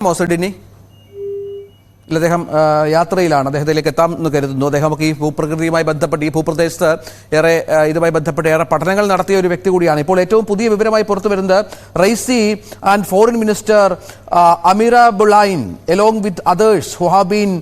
മോസഡിനി അദ്ദേഹം യാത്രയിലാണ്. അദ്ദേഹത്തിലേക്ക് എത്താം എന്ന് കരുതുന്നു. അദ്ദേഹമൊക്കെ ഈ ഭൂപ്രകൃതിയുമായി ബന്ധപ്പെട്ട് ഈ ഭൂപ്രദേശത്ത് ഏറെ ഇതുമായി ബന്ധപ്പെട്ട് ഏറെ പഠനങ്ങൾ നടത്തിയ ഒരു വ്യക്തി കൂടിയാണ്. ഇപ്പോൾ ഏറ്റവും പുതിയ വിവരമായി പുറത്തു വരുന്നത് Raisi and foreign minister Amir Abdollahian along with others who have been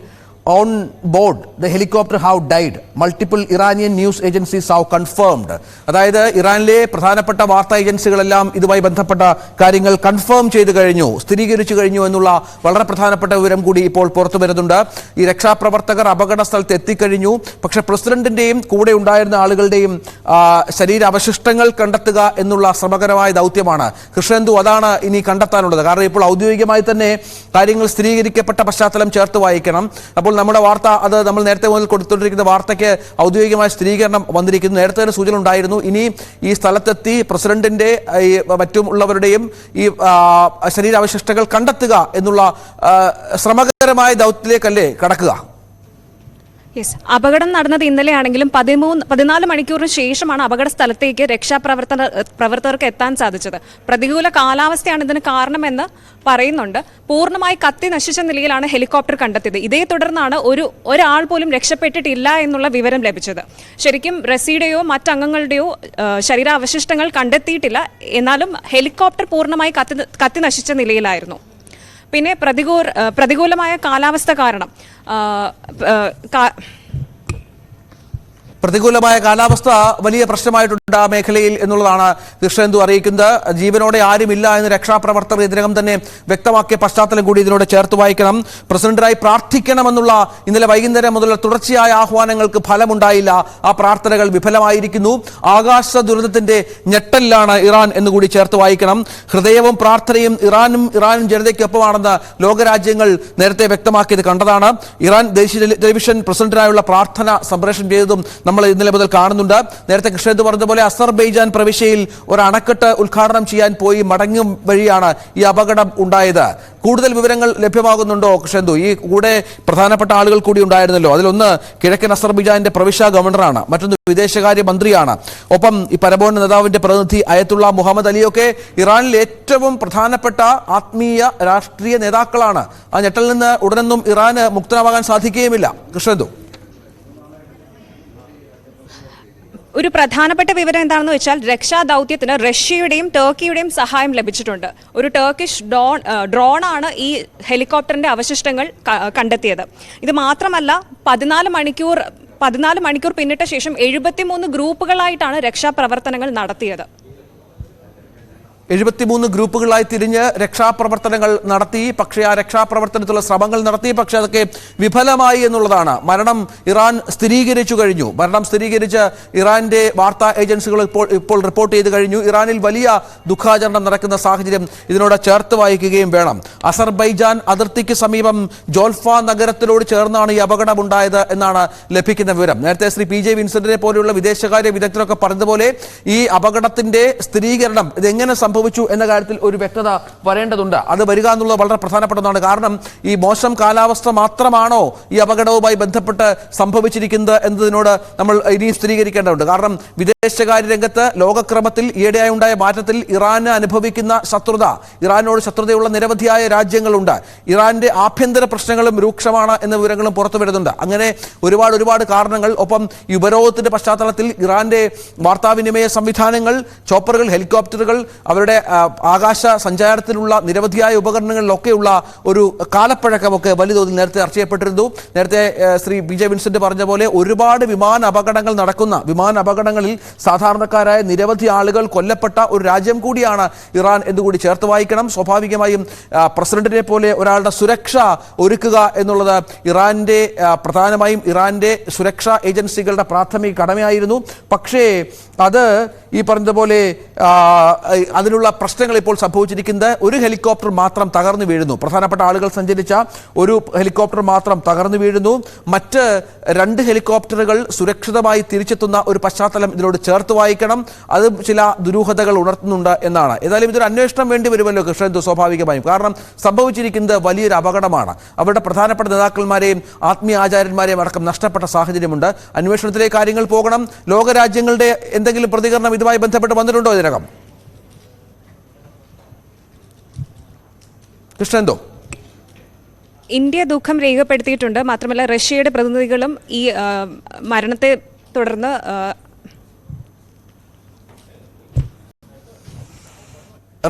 on board the helicopter have died. Multiple Iranian news agencies have confirmed. അതായത് ഇറാനിലെ പ്രധാനപ്പെട്ട വാർത്താ ഏജൻസികളെല്ലാം ഇതുമായി ബന്ധപ്പെട്ട കാര്യങ്ങൾ കൺഫേം ചെയ്തു കഴിഞ്ഞു, സ്ഥിരീകരിച്ചു കഴിഞ്ഞു എന്നുള്ള വളരെ പ്രധാനപ്പെട്ട വിവരം കൂടി ഇപ്പോൾ പുറത്തു വരുന്നുണ്ട്. ഈ രക്ഷാപ്രവർത്തകർ അപകട സ്ഥലത്ത് എത്തിക്കഴിഞ്ഞു. പക്ഷേ പ്രസിഡന്റിന്റെയും കൂടെ ഉണ്ടായിരുന്ന ആളുകളുടെയും ശരീരാവശിഷ്ടങ്ങൾ കണ്ടെത്തുക എന്നുള്ള ശ്രമകരമായ ദൗത്യമാണ്. കൃഷ്ണന്തു, അതാണ് ഇനി കണ്ടെത്താനുള്ളത്. കാരണം ഇപ്പോൾ ഔദ്യോഗികമായി തന്നെ കാര്യങ്ങൾ സ്ഥിരീകരിക്കപ്പെട്ട പശ്ചാത്തലം ചേർത്ത് വായിക്കണം. അപ്പോൾ നമ്മുടെ വാർത്ത അത് നമ്മൾ നേരത്തെ മുതൽ കൊടുത്തുകൊണ്ടിരിക്കുന്ന വാർത്തയ്ക്ക് ഔദ്യോഗികമായ സ്ഥിരീകരണം വന്നിരിക്കുന്നു. നേരത്തെ തന്നെ സൂചന ഉണ്ടായിരുന്നു. ഇനി ഈ സ്ഥലത്തെത്തി പ്രസിഡന്റിന്റെ മറ്റും ഉള്ളവരുടെയും ഈ ശരീരാവശിഷ്ടങ്ങൾ കണ്ടെത്തുക എന്നുള്ള ശ്രമകരമായ ദൗത്യത്തിലേക്കല്ലേ കടക്കുക? അപകടം നടന്നത് ഇന്നലെയാണെങ്കിലും 14 മണിക്കൂറിന് ശേഷമാണ് അപകട സ്ഥലത്തേക്ക് രക്ഷാപ്രവർത്തകർക്ക് എത്താൻ സാധിച്ചത്. പ്രതികൂല കാലാവസ്ഥയാണ് ഇതിന് കാരണമെന്ന് പറയുന്നുണ്ട്. പൂർണ്ണമായി കത്തി നശിച്ച നിലയിലാണ് ഹെലികോപ്റ്റർ കണ്ടെത്തിയത്. ഇതേ തുടർന്നാണ് ഒരാൾ പോലും രക്ഷപ്പെട്ടിട്ടില്ല എന്നുള്ള വിവരം ലഭിച്ചത്. ശരിക്കും റസിയുടെയോ മറ്റംഗങ്ങളുടെയോ ശരീരാവശിഷ്ടങ്ങൾ കണ്ടെത്തിയിട്ടില്ല. എന്നാലും ഹെലികോപ്റ്റർ പൂർണ്ണമായി കത്തി നശിച്ച നിലയിലായിരുന്നു. പിന്നെ പ്രതികൂലമായ കാലാവസ്ഥ കാരണം പ്രതികൂലമായ കാലാവസ്ഥ വലിയ പ്രശ്നമായിട്ടുണ്ട് ആ മേഖലയിൽ എന്നുള്ളതാണ് കൃഷ്ണന്തു അറിയിക്കുന്നത്. ജീവനോടെ ആരുമില്ല എന്ന് രക്ഷാപ്രവർത്തകർ ഇതിനകം തന്നെ വ്യക്തമാക്കിയ പശ്ചാത്തലം കൂടി ഇതിനോട് ചേർത്ത് വായിക്കണം. പ്രസിഡന്റായി പ്രാർത്ഥിക്കണമെന്നുള്ള ഇന്നലെ വൈകുന്നേരം മുതലുള്ള തുടർച്ചയായ ആഹ്വാനങ്ങൾക്ക് ഫലമുണ്ടായില്ല. ആ പ്രാർത്ഥനകൾ വിഫലമായിരിക്കുന്നു. ആകാശ ദുരന്തത്തിന്റെ ഞെട്ടലിലാണ് ഇറാൻ എന്നുകൂടി ചേർത്ത് വായിക്കണം. ഹൃദയവും പ്രാർത്ഥനയും ഇറാനും ജനതയ്ക്കൊപ്പമാണെന്ന് ലോകരാജ്യങ്ങൾ നേരത്തെ വ്യക്തമാക്കിയത് കണ്ടതാണ്. ഇറാൻ ദേശീയ ടെലിവിഷൻ പ്രസിഡന്റിനായുള്ള പ്രാർത്ഥന സംപ്രേഷണം ചെയ്തതും നമ്മൾ ഇന്നലെ മുതൽ കാണുന്നുണ്ട്. നേരത്തെ കൃഷ്ണന്തു പറഞ്ഞതുപോലെ അസർബൈജാൻ പ്രവിശ്യയിൽ ഒരു അണക്കെട്ട് ഉദ്ഘാടനം ചെയ്യാൻ പോയി മടങ്ങും വഴിയാണ് ഈ അപകടം ഉണ്ടായത്. കൂടുതൽ വിവരങ്ങൾ ലഭ്യമാകുന്നുണ്ടോ കൃഷ്ണന്തു? ഈ കൂടെ പ്രധാനപ്പെട്ട ആളുകൾ കൂടി ഉണ്ടായിരുന്നല്ലോ. അതിലൊന്ന് കിഴക്കൻ അസർബൈജാന്റെ പ്രവിശ്യ ഗവർണറാണ്, മറ്റൊന്ന് വിദേശകാര്യ മന്ത്രിയാണ്. ഒപ്പം ഈ പരമോന്നത നേതാവിന്റെ പ്രതിനിധി അയത്തുള്ള മുഹമ്മദ് അലിയൊക്കെ ഇറാനിലെ ഏറ്റവും പ്രധാനപ്പെട്ട ആത്മീയ രാഷ്ട്രീയ നേതാക്കളാണ്. ആ ഞെട്ടലിൽ നിന്ന് ഉടനൊന്നും ഇറാന് മുക്തമാകാൻ സാധിക്കുകയുമില്ല. കൃഷ്ണന്തു, ഒരു പ്രധാനപ്പെട്ട വിവരം എന്താണെന്ന് വെച്ചാൽ രക്ഷാദൗത്യത്തിന് റഷ്യയുടെയും ടർക്കിയുടെയും സഹായം ലഭിച്ചിട്ടുണ്ട്. ഒരു ടർക്കിഷ് ഡ്രോണാണ് ഈ ഹെലികോപ്റ്ററിന്റെ അവശിഷ്ടങ്ങൾ കണ്ടെത്തിയത്. ഇത് മാത്രമല്ല 14 മണിക്കൂർ പിന്നിട്ട ശേഷം 73 ഗ്രൂപ്പുകളായിട്ടാണ് രക്ഷാപ്രവർത്തനങ്ങൾ നടത്തിയത്. 73 ഗ്രൂപ്പുകളായി തിരിഞ്ഞ് രക്ഷാപ്രവർത്തനങ്ങൾ നടത്തി. പക്ഷേ ആ രക്ഷാപ്രവർത്തനത്തിലുള്ള ശ്രമങ്ങൾ നടത്തി, പക്ഷേ അതൊക്കെ വിഫലമായി എന്നുള്ളതാണ്. മരണം ഇറാൻ സ്ഥിരീകരിച്ചു കഴിഞ്ഞു. മരണം സ്ഥിരീകരിച്ച് ഇറാന്റെ വാർത്താ ഏജൻസികൾ ഇപ്പോൾ റിപ്പോർട്ട് ചെയ്ത് കഴിഞ്ഞു. ഇറാനിൽ വലിയ ദുഃഖാചരണം നടക്കുന്ന സാഹചര്യം ഇതിനോട് ചേർത്ത് വായിക്കുകയും വേണം. അസർബൈജാൻ അതിർത്തിക്ക് സമീപം ജോൽഫ നഗരത്തിനോട് ചേർന്നാണ് ഈ അപകടമുണ്ടായത് എന്നാണ് ലഭിക്കുന്ന വിവരം. നേരത്തെ ശ്രീ PJ വിൻസെന്റിനെ പോലെയുള്ള വിദേശകാര്യ വിദഗ്ധരൊക്കെ പറഞ്ഞതുപോലെ ഈ അപകടത്തിന്റെ സ്ഥിരീകരണം ഇതെങ്ങനെ സംഭവിച്ചു എന്ന കാര്യത്തിൽ ഒരു വ്യക്തത വരേണ്ടതുണ്ട്. അത് വരിക എന്നുള്ളത് വളരെ പ്രധാനപ്പെട്ടതാണ്. കാരണം ഈ മോശം കാലാവസ്ഥ മാത്രമാണോ ഈ അപകടവുമായി ബന്ധപ്പെട്ട് സംഭവിച്ചിരിക്കുന്നത് എന്നതിനോട് നമ്മൾ ഇനി സ്ഥിരീകരിക്കേണ്ടതുണ്ട്. കാരണം വിദേശകാര്യ രംഗത്ത് ലോകക്രമത്തിൽ ഈയിടെയായി ഉണ്ടായ മാറ്റത്തിൽ ഇറാന് അനുഭവിക്കുന്ന ശത്രുത, ഇറാനോട് ശത്രുതയുള്ള നിരവധിയായ രാജ്യങ്ങളുണ്ട്. ഇറാന്റെ ആഭ്യന്തര പ്രശ്നങ്ങളും രൂക്ഷമാണ് എന്ന വിവരങ്ങളും പുറത്തു വരുന്നുണ്ട്. അങ്ങനെ ഒരുപാട് കാരണങ്ങൾ. ഒപ്പം ഈ ഉപരോധത്തിന്റെ പശ്ചാത്തലത്തിൽ ഇറാന്റെ വാർത്താവിനിമയ സംവിധാനങ്ങൾ, ചോപ്പറുകൾ, ഹെലികോപ്റ്ററുകൾ, അവരുടെ ആകാശ സഞ്ചാരത്തിലുള്ള നിരവധിയായ ഉപകരണങ്ങളിലൊക്കെയുള്ള ഒരു കാലപ്പഴക്കമൊക്കെ വലിയ തോതിൽ നേരത്തെ ചർച്ച ചെയ്യപ്പെട്ടിരുന്നു. നേരത്തെ ശ്രീ PJ വിൻസെന്റ് പറഞ്ഞ പോലെ ഒരുപാട് വിമാന അപകടങ്ങൾ നടക്കുന്ന, വിമാന അപകടങ്ങളിൽ സാധാരണക്കാരായ നിരവധി ആളുകൾ കൊല്ലപ്പെട്ട ഒരു രാജ്യം കൂടിയാണ് ഇറാൻ എന്നുകൂടി ചേർത്ത് വായിക്കണം. സ്വാഭാവികമായും പ്രസിഡന്റിനെ പോലെ ഒരാളുടെ സുരക്ഷ ഒരുക്കുക എന്നുള്ളത് പ്രധാനമായും ഇറാന്റെ സുരക്ഷാ ഏജൻസികളുടെ പ്രാഥമിക കടമയായിരുന്നു. പക്ഷേ അത് ഈ പറഞ്ഞതുപോലെ അതിനുള്ള പ്രശ്നങ്ങൾ ഇപ്പോൾ സംഭവിച്ചിരിക്കുന്നത് ഒരു ഹെലികോപ്റ്റർ മാത്രം തകർന്നു വീഴുന്നു. പ്രധാനപ്പെട്ട ആളുകൾ സഞ്ചരിച്ച ഒരു ഹെലികോപ്റ്റർ മാത്രം തകർന്നു വീഴുന്നു. മറ്റ് 2 ഹെലികോപ്റ്ററുകൾ സുരക്ഷിതമായി തിരിച്ചെത്തുന്ന ഒരു പശ്ചാത്തലം ഇതിനോട് ചേർത്ത് വായിക്കണം. അതും ചില ദുരൂഹതകൾ ഉണർത്തുന്നുണ്ട് എന്നാണ്. ഏതായാലും ഇതൊരു അന്വേഷണം വേണ്ടി വരുമല്ലോ കൃഷ്ണന്തു, സ്വാഭാവികമായും. കാരണം സംഭവിച്ചിരിക്കുന്നത് വലിയൊരു അപകടമാണ്. അവരുടെ പ്രധാനപ്പെട്ട നേതാക്കന്മാരെയും ആത്മീയ ആചാര്യന്മാരെയും അടക്കം നഷ്ടപ്പെട്ട സാഹചര്യമുണ്ട്. അന്വേഷണത്തിലെ കാര്യങ്ങൾ പോകണം. ലോകരാജ്യങ്ങളുടെ എന്തെങ്കിലും പ്രതികരണം ഇതുമായി ബന്ധപ്പെട്ട് വന്നിട്ടുണ്ടോ ഇതിനകം കൃഷ്ണന്തോ? ഇന്ത്യ ദുഃഖം രേഖപ്പെടുത്തിയിട്ടുണ്ട്. മാത്രമല്ല റഷ്യയുടെ പ്രതിനിധികളും ഈ മരണത്തെ തുടർന്ന്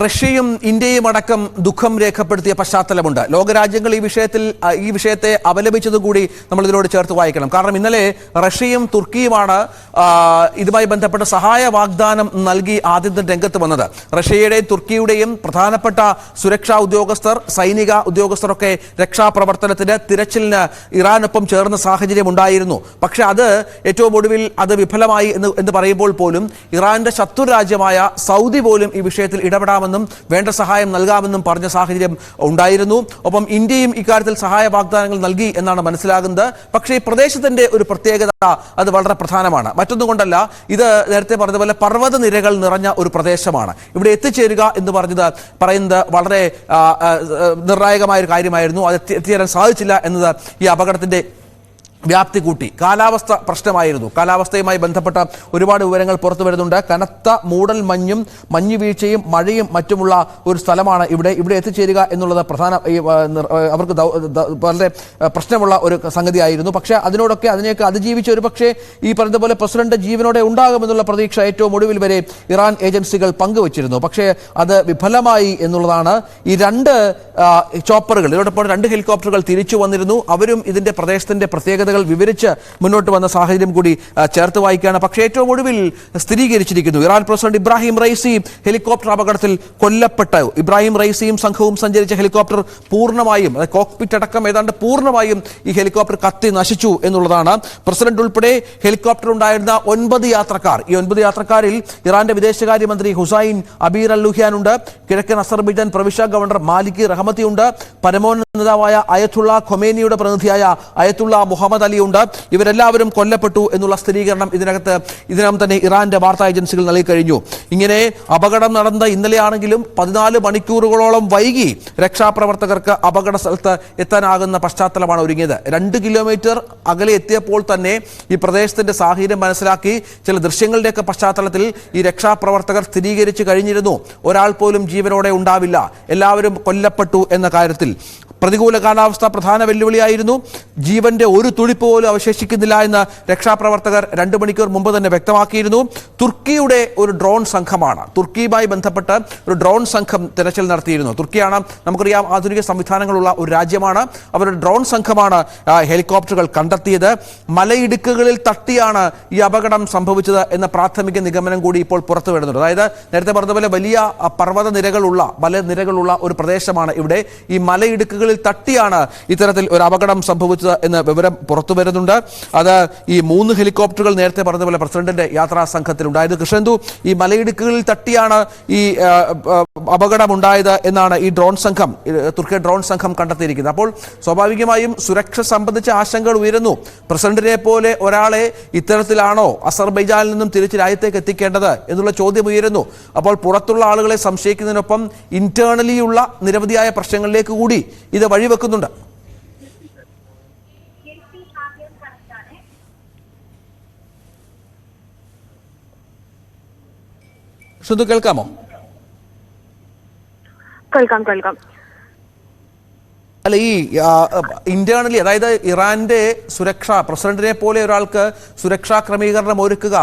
റഷ്യയും ഇന്ത്യയും അടക്കം ദുഃഖം രേഖപ്പെടുത്തിയ പശ്ചാത്തലമുണ്ട്. ലോകരാജ്യങ്ങൾ ഈ വിഷയത്തെ അപലപിച്ചതുകൂടി നമ്മൾ ഇതിനോട് ചേർത്ത് വായിക്കണം. കാരണം ഇന്നലെ റഷ്യയും തുർക്കിയുമാണ് ഇതുമായി ബന്ധപ്പെട്ട സഹായ വാഗ്ദാനം നൽകി ആദ്യം രംഗത്ത് വന്നത്. റഷ്യയുടെയും തുർക്കിയുടെയും പ്രധാനപ്പെട്ട സുരക്ഷാ ഉദ്യോഗസ്ഥർ, സൈനിക ഉദ്യോഗസ്ഥരൊക്കെ രക്ഷാപ്രവർത്തനത്തിന് തിരച്ചിലിന് ഇറാനൊപ്പം ചേർന്ന സാഹചര്യം ഉണ്ടായിരുന്നു. പക്ഷെ അത് ഏറ്റവും ഒടുവിൽ അത് വിഫലമായി എന്ന് പറയുമ്പോൾ പോലും ഇറാന്റെ ശത്രു രാജ്യമായ സൗദി പോലും ഈ വിഷയത്തിൽ ഇടപെടാമെന്നും വേണ്ട സഹായം നൽകാമെന്നും പറഞ്ഞ സാഹചര്യം ഉണ്ടായിരുന്നു. ഒപ്പം ഇന്ത്യയും ഇക്കാര്യത്തിൽ സഹായ വാഗ്ദാനങ്ങൾ നൽകി എന്നാണ് മനസ്സിലാകുന്നത്. പക്ഷേ ഈ പ്രദേശത്തിന്റെ ഒരു പ്രത്യേകത അത് വളരെ പ്രധാനമാണ്. മറ്റൊന്നും കൊണ്ടല്ല, ഇത് നേരത്തെ പറഞ്ഞതുപോലെ പർവ്വത നിരകൾ നിറഞ്ഞ ഒരു പ്രദേശമാണ്. ഇവിടെ എത്തിച്ചേരുക എന്ന് പറയുന്നത് വളരെ നിർണായകമായ ഒരു കാര്യമായിരുന്നു. അത് എത്തിച്ചേരാൻ സാധിച്ചില്ല എന്നത് ഈ അപകടത്തിന്റെ വ്യാപ്തി കൂട്ടി. കാലാവസ്ഥ പ്രശ്നമായിരുന്നു. കാലാവസ്ഥയുമായി ബന്ധപ്പെട്ട ഒരുപാട് വിവരങ്ങൾ പുറത്തു വരുന്നുണ്ട്. കനത്ത മൂടൽ മഞ്ഞും മഞ്ഞുവീഴ്ചയും മഴയും മറ്റുമുള്ള ഒരു സ്ഥലമാണ് ഇവിടെ എത്തിച്ചേരുക എന്നുള്ളത് അവർക്ക് വളരെ പ്രശ്നമുള്ള ഒരു സംഗതിയായിരുന്നു. പക്ഷേ അതിനെയൊക്കെ അതിജീവിച്ച് ഒരു പക്ഷേ ഈ പറഞ്ഞതുപോലെ പ്രസിഡന്റ് ജീവനോടെ ഉണ്ടാകുമെന്നുള്ള പ്രതീക്ഷ ഏറ്റവും ഒടുവിൽ വരെ ഇറാൻ ഏജൻസികൾ പങ്കുവച്ചിരുന്നു. പക്ഷേ അത് വിഫലമായി എന്നുള്ളതാണ്. ഈ രണ്ട് ചോപ്പറുകൾ, ഇതോടൊപ്പം 2 ഹെലികോപ്റ്ററുകൾ തിരിച്ചു വന്നിരുന്നു. അവരും ഇതിന്റെ പ്രദേശത്തിന്റെ പ്രത്യേകത വിവരിച്ച് മുന്നോട്ട് വന്ന സാഹചര്യം കൂടി ചേർത്ത് വായിക്കുകയാണ്. പക്ഷേ ഏറ്റവും ഒടുവിൽ സ്ഥിരീകരിച്ചിരിക്കുന്നു, Iran president Ebrahim Raisi helicopter അപകടത്തിൽ കൊല്ലപ്പെട്ടു. ഇബ്രാഹിം റൈസിയും സംഘവും സഞ്ചരിച്ച ഹെലികോപ്റ്റർ പൂർണ്ണമായും, കോക്പിറ്റ് അടക്കം ഏതാണ്ട് പൂർണ്ണമായും ഈ ഹെലികോപ്റ്റർ കത്തി നശിച്ചു എന്നുള്ളതാണ്. പ്രസിഡന്റ് ഉൾപ്പെടെ ഹെലികോപ്റ്റർ ഉണ്ടായിരുന്ന 9 യാത്രക്കാർ, ഈ 9 യാത്രക്കാരിൽ ഇറാന്റെ വിദേശകാര്യമന്ത്രി ഹുസൈൻ അബീർ അൽ ലുഹ്യാൻ ഉണ്ട്, കിഴക്കൻ അസർബൈജാൻ പ്രവിശ്യ ഗവർണർ മാലിക് റഹമത്തി ഉണ്ട്, പരമോന്നത നേതാവായ അയത്തുള്ള ഖൊമേനിയുടെ പ്രതിനിധിയായ അയത്തുള്ള മുഹമ്മദ് അലിയുണ്ട്. ഇവരെല്ലാവരും കൊല്ലപ്പെട്ടു എന്നുള്ള സ്ഥിരീകരണം ഇതിനകം തന്നെ ഇറാന്റെ വാർത്താ ഏജൻസികൾ നൽകി കഴിഞ്ഞു. ഇങ്ങനെ അപകടം നടന്ന ഇന്നലെയാണെങ്കിലും 14 മണിക്കൂറുകളോളം വൈകി രക്ഷാപ്രവർത്തകർക്ക് അപകട സ്ഥലത്ത് എത്താനാകുന്ന പശ്ചാത്തലമാണ് ഒരുങ്ങിയത്. 2 കിലോമീറ്റർ അകലെ എത്തിയപ്പോൾ തന്നെ ഈ പ്രദേശത്തിന്റെ സാഹചര്യം മനസ്സിലാക്കി ചില ദൃശ്യങ്ങളുടെയൊക്കെ പശ്ചാത്തലത്തിൽ ഈ രക്ഷാപ്രവർത്തകർ സ്ഥിരീകരിച്ചു കഴിഞ്ഞിരുന്നു, ഒരാൾ പോലും ജീവനോടെ ഉണ്ടാവില്ല, എല്ലാവരും കൊല്ലപ്പെട്ടു എന്ന കാര്യത്തിൽ. പ്രതികൂല കാലാവസ്ഥ പ്രധാന വെല്ലുവിളിയായിരുന്നു. ജീവന്റെ ഒരു തുടിപ്പ് പോലും അവശേഷിക്കുന്നില്ല എന്ന് രക്ഷാപ്രവർത്തകർ 2 മണിക്കൂർ മുമ്പ് തന്നെ വ്യക്തമാക്കിയിരുന്നു. തുർക്കിയുടെ ഒരു ഡ്രോൺ സംഘമാണ്, തുർക്കിയുമായി ബന്ധപ്പെട്ട് ഒരു ഡ്രോൺ സംഘം തിരച്ചിൽ നടത്തിയിരുന്നു. തുർക്കിയാണ്, നമുക്കറിയാം, ആധുനിക സംവിധാനങ്ങളുള്ള ഒരു രാജ്യമാണ്. അവരുടെ ഡ്രോൺ സംഘമാണ് ഹെലികോപ്റ്ററുകൾ കണ്ടെത്തിയത്. മലയിടുക്കുകളിൽ തട്ടിയാണ് ഈ അപകടം സംഭവിച്ചത് എന്ന പ്രാഥമിക നിഗമനം കൂടി ഇപ്പോൾ പുറത്തു വരുന്നുണ്ട്. അതായത് നേരത്തെ പറഞ്ഞതുപോലെ വലിയ പർവ്വത നിരകളുള്ള ഒരു പ്രദേശമാണ് ഇവിടെ. ഈ മലയിടുക്കുകൾ തട്ടിയാണ് ഇത്തരത്തിൽ ഒരു അപകടം സംഭവിച്ചത് എന്ന വിവരം പുറത്തു വരുന്നുണ്ട്. അത് ഈ 3 ഹെലികോപ്റ്ററുകൾ നേരത്തെ പറഞ്ഞതുപോലെ പ്രസിഡന്റിന്റെ യാത്രാ സംഘത്തിൽ ഉണ്ടായത്. കൃഷ്ണന്തു, ഈ മലയിടുക്കുകളിൽ തട്ടിയാണ് ഈ അപകടമുണ്ടായത് എന്നാണ് ഈ തുർക്കി ഡ്രോൺ സംഘം കണ്ടെത്തിയിരിക്കുന്നത്. അപ്പോൾ സ്വാഭാവികമായും സുരക്ഷ സംബന്ധിച്ച ആശങ്കകൾ ഉയരുന്നു. പ്രസിഡന്റിനെ പോലെ ഒരാളെ ഇത്തരത്തിലാണോ അസർബൈജാനിൽ നിന്നും തിരിച്ച് രാജ്യത്തേക്ക് എത്തിക്കേണ്ടത് എന്നുള്ള ചോദ്യം ഉയരുന്നു. അപ്പോൾ പുറത്തുള്ള ആളുകളെ സംശയിക്കുന്നതിനൊപ്പം ഇന്റേണലിയുള്ള നിരവധിയായ പ്രശ്നങ്ങളിലേക്ക് കൂടി ഇത് വഴിവെക്കുന്നുണ്ട്. ശ്രുതു, കേൾക്കാമോ? കേൾക്കാം. അല്ല, ഈ ഇന്റേണലി, അതായത് ഇറാന്റെ സുരക്ഷ, പ്രസിഡന്റിനെ പോലെ ഒരാൾക്ക് സുരക്ഷാ ക്രമീകരണം ഒരുക്കുക